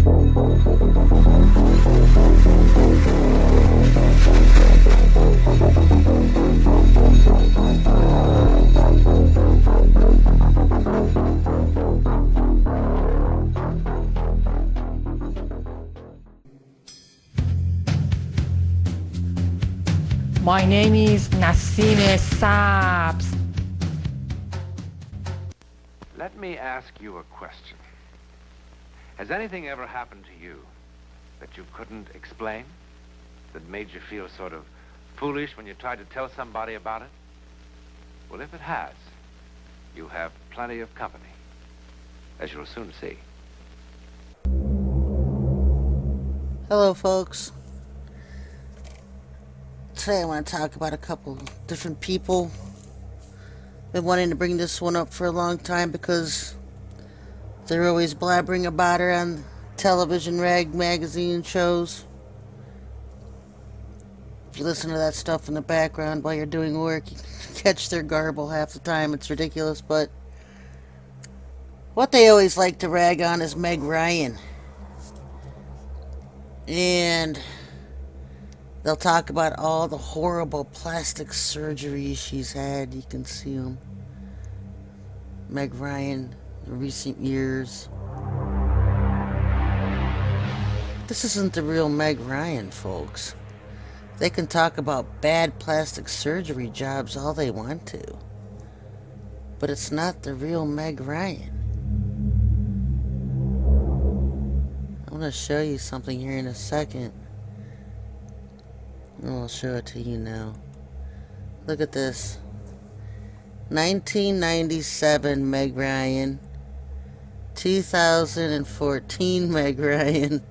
My name is Nassine Sabs. Let me ask you a question. Has anything ever happened to you that you couldn't explain? That made you feel sort of foolish when you tried to tell somebody about it? Well, if it has, you have plenty of company, as you'll soon see. Hello, folks. Today I want to talk about a couple different people. Been wanting to bring this one up for a long time because they're always blabbering about her on television, rag magazine shows. If you listen to that stuff in the background while you're doing work, you catch their garble half the time. It's ridiculous, but what they always like to rag on is Meg Ryan. And they'll talk about all the horrible plastic surgeries she's had. You can see them. Meg Ryan in recent years. This isn't the real Meg Ryan, folks. They can talk about bad plastic surgery jobs all they want to, but it's not the real Meg Ryan. I'm going to show you something here in a second. And I'll show it to you now. Look at this. 1997 Meg Ryan. 2014 Meg Ryan.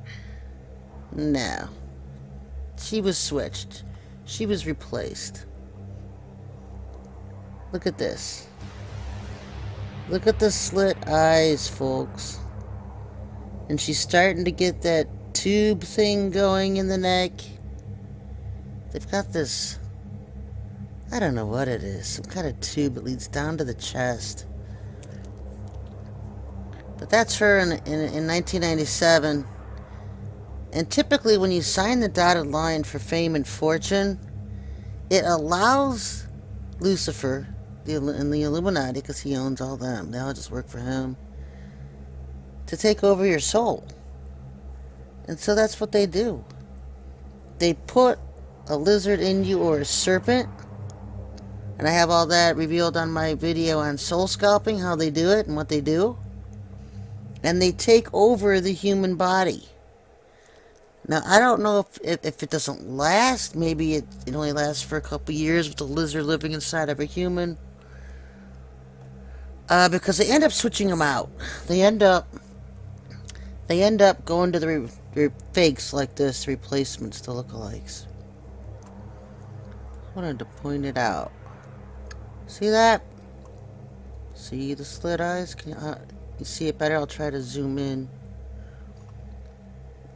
No. She was switched. She was replaced. Look at this. Look at the slit eyes, folks. And she's starting to get that tube thing going in the neck. They've got this, I don't know what it is, some kind of tube that leads down to the chest. But that's her in 1997. And typically when you sign the dotted line for fame and fortune, it allows Lucifer and the Illuminati, because he owns all them, they all just work for him, to take over your soul. And so that's what they do. They put a lizard in you, or a serpent, and I have all that revealed on my video on soul scalping, how they do it and what they do, and they take over the human body. Now I don't know if it doesn't last. Maybe it only lasts for a couple years with the lizard living inside of a human, because they end up switching them out. They end up going to the fakes like this, the replacements, the lookalikes. I wanted to point it out. See that? See the slit eyes? Can you see it better? I'll try to zoom in.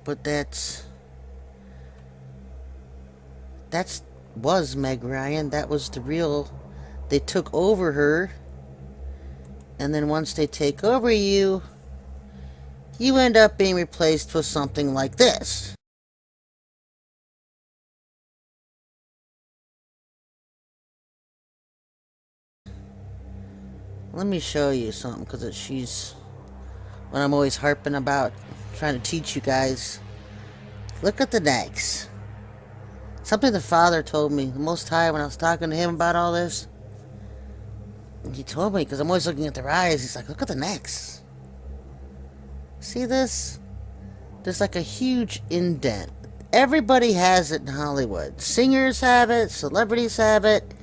But that was Meg Ryan. That was the real. They took over her, and then once they take over you, you end up being replaced with something like this. Let me show you something, because she's what I'm always harping about, trying to teach you guys. Look at the necks. Something the Father told me, the Most High, when I was talking to him about all this. He told me, because I'm always looking at their eyes, he's like, look at the necks. See this? There's like a huge indent. Everybody has it in Hollywood. Singers have it, celebrities have it.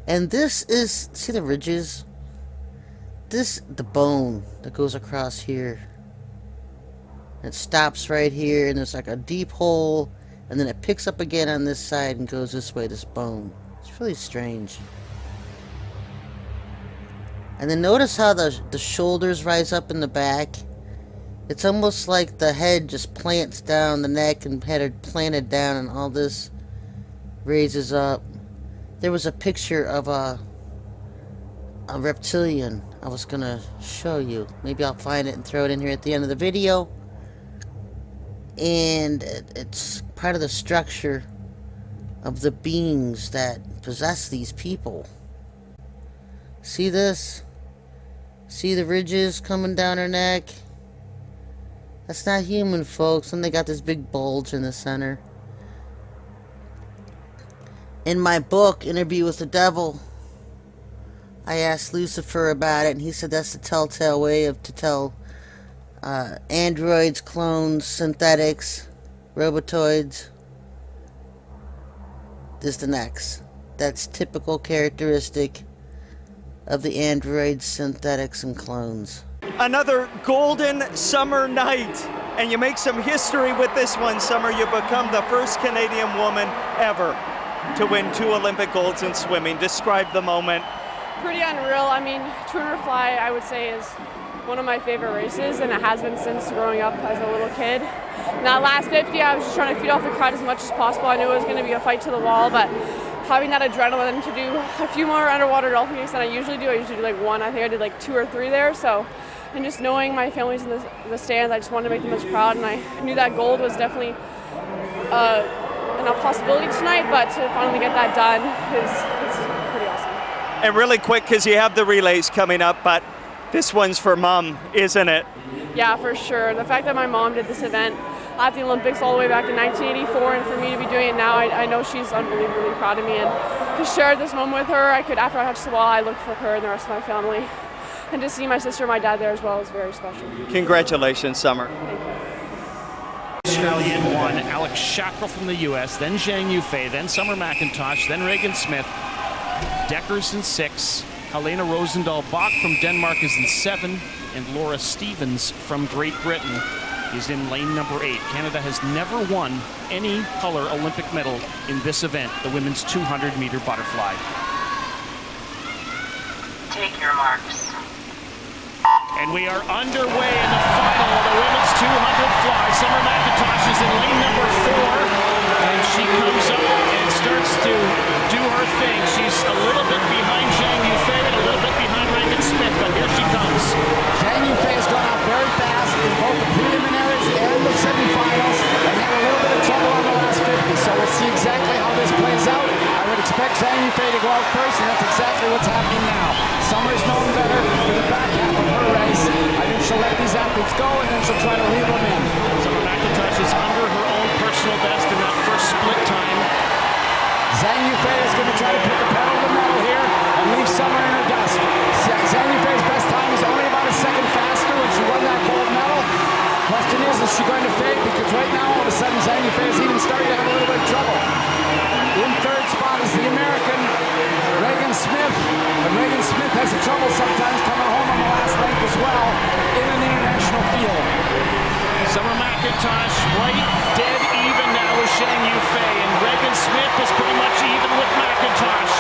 And this is, see the ridges? The bone that goes across here. It stops right here, and there's like a deep hole, and then it picks up again on this side and goes this way, this bone. It's really strange. And then notice how the shoulders rise up in the back. It's almost like the head just plants down, the neck and head are planted down, and all this raises up. There was a picture of a reptilian, I was gonna show you. Maybe I'll find it and throw it in here at the end of the video. And it's part of the structure of the beings that possess these people. See this? See the ridges coming down her neck? That's not human, folks. And they got this big bulge in the center. In my book, Interview with the Devil, I asked Lucifer about it, and he said that's the telltale way to tell androids, clones, synthetics, robotoids. This the next. That's typical characteristic of the androids, synthetics, and clones. Another golden summer night, and you make some history with this one, Summer. You become the first Canadian woman ever to win 2 Olympic golds in swimming. Describe the moment. Pretty unreal. I mean, 200 fly, I would say, is one of my favorite races, and it has been since growing up as a little kid. In that last 50, I was just trying to feed off the crowd as much as possible. I knew it was going to be a fight to the wall, but having that adrenaline to do a few more underwater dolphin gigs than I usually do like 1. I think I did like 2 or 3 there. So, and just knowing my family's in the stands, I just wanted to make them as proud, and I knew that gold was definitely a possibility tonight, but to finally get that done is pretty awesome. And really quick, because you have the relays coming up, but this one's for Mom, isn't it? Yeah, for sure. The fact that my mom did this event at the Olympics all the way back in 1984, and for me to be doing it now, I know she's unbelievably proud of me. And to share this moment with her, after I touched the wall, I looked for her and the rest of my family. And to see my sister and my dad there as well is very special. Congratulations, Summer. Australian won, Alex Shackel from the U.S., then Zhang Yufei, then Summer McIntosh, then Regan Smith. Deckers in 6. Helena Rosendahl-Bach from Denmark is in 7. And Laura Stevens from Great Britain is in lane number 8. Canada has never won any color Olympic medal in this event, the women's 200-meter butterfly. Take your marks. And we are underway in the final of the women's 200 fly. Summer McIntosh is in lane number 4, and she comes up and starts to do her thing. She's a little bit behind Zhang Yufei and a little bit behind Regan Smith, but here she comes. Zhang Yufei has gone out very fast in both the preliminaries and the semifinals, and had a little bit of trouble on the last 50. So we'll see exactly how this plays out. I would expect Zhang Yufei to go out first, and that's exactly what's happening now. Summer's known better for the back half of her race. I think she'll let these athletes go, and then she'll try to reel them in. Summer McIntosh is under her own personal best in that first split time. Zhang Yufei is going to try to put the pedal to the metal here and leave Summer in her dust. Zhang Yufei's best time is only about a second faster when she won that gold medal. Question is she going to fade? Because right now, all of a sudden, Zhang Yufei is even starting to have a little bit of trouble. In third spot is the American, Regan Smith. And Regan Smith has trouble sometimes coming home on the last length as well in an international field. Summer McIntosh right dead even now with Zhang Yufei, and Regan Smith is pretty much even with McIntosh.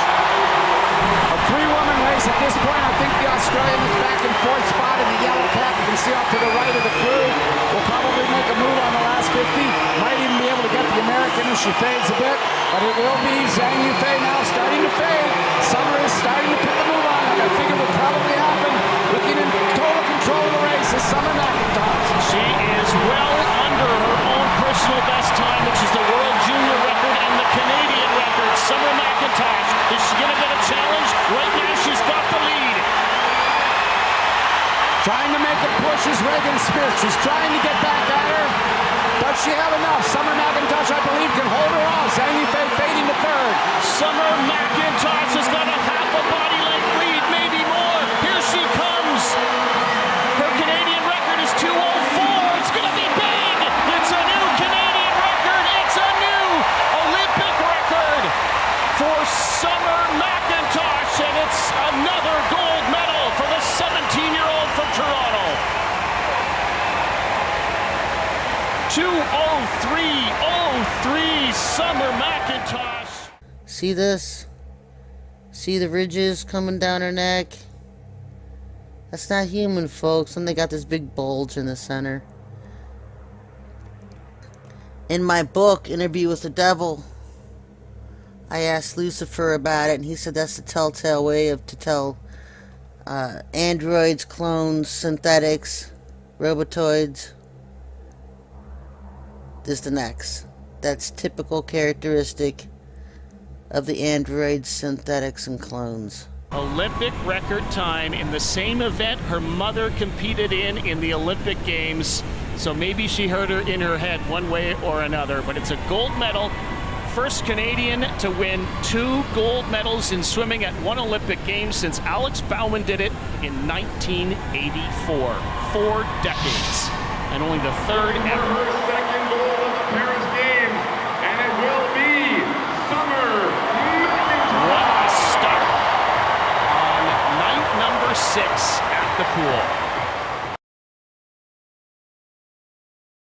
A 3-woman race at this point. I think the Australian is back in 4th spot in the yellow cap. You can see off to the right of the crew. Will probably make a move on the last 50. Might even be able to get the American if she fades a bit. But it will be Zhang Yufei now starting to fade. Summer is starting to put the move on, and I figure will probably happen. Looking in total control of the race is Summer McIntosh. She is well under her own personal best time, which is the world junior record and the Canadian record. Summer McIntosh, is she going to get a challenge? Right now she's got the lead. Trying to make a push is Regan Smith. She's trying to get back at her. Does she have enough? Summer McIntosh, I believe, can hold her off. Zhang Yufei fading to 3rd. Summer McIntosh has got a half a body length lead, maybe more. Here she comes. Her Canadian record is 2:04. It's going to be big. It's a new Canadian record. It's a new Olympic record for Summer McIntosh, and it's another gold medal for the 17-year-old from Toronto. 2:03.03, Summer McIntosh. See this? See the ridges coming down her neck? That's not human, folks. And they got this big bulge in the center. In my book, Interview with the Devil, I asked Lucifer about it, and he said that's the telltale way to tell androids, clones, synthetics, robotoids. This is the next. That's typical characteristic of the androids, synthetics, and clones. Olympic record time in the same event her mother competed in the Olympic Games. So maybe she heard her in her head one way or another, but it's a gold medal. First Canadian to win 2 gold medals in swimming at one Olympic Games since Alex Bauman did it in 1984. 4 decades, and only the 3rd ever.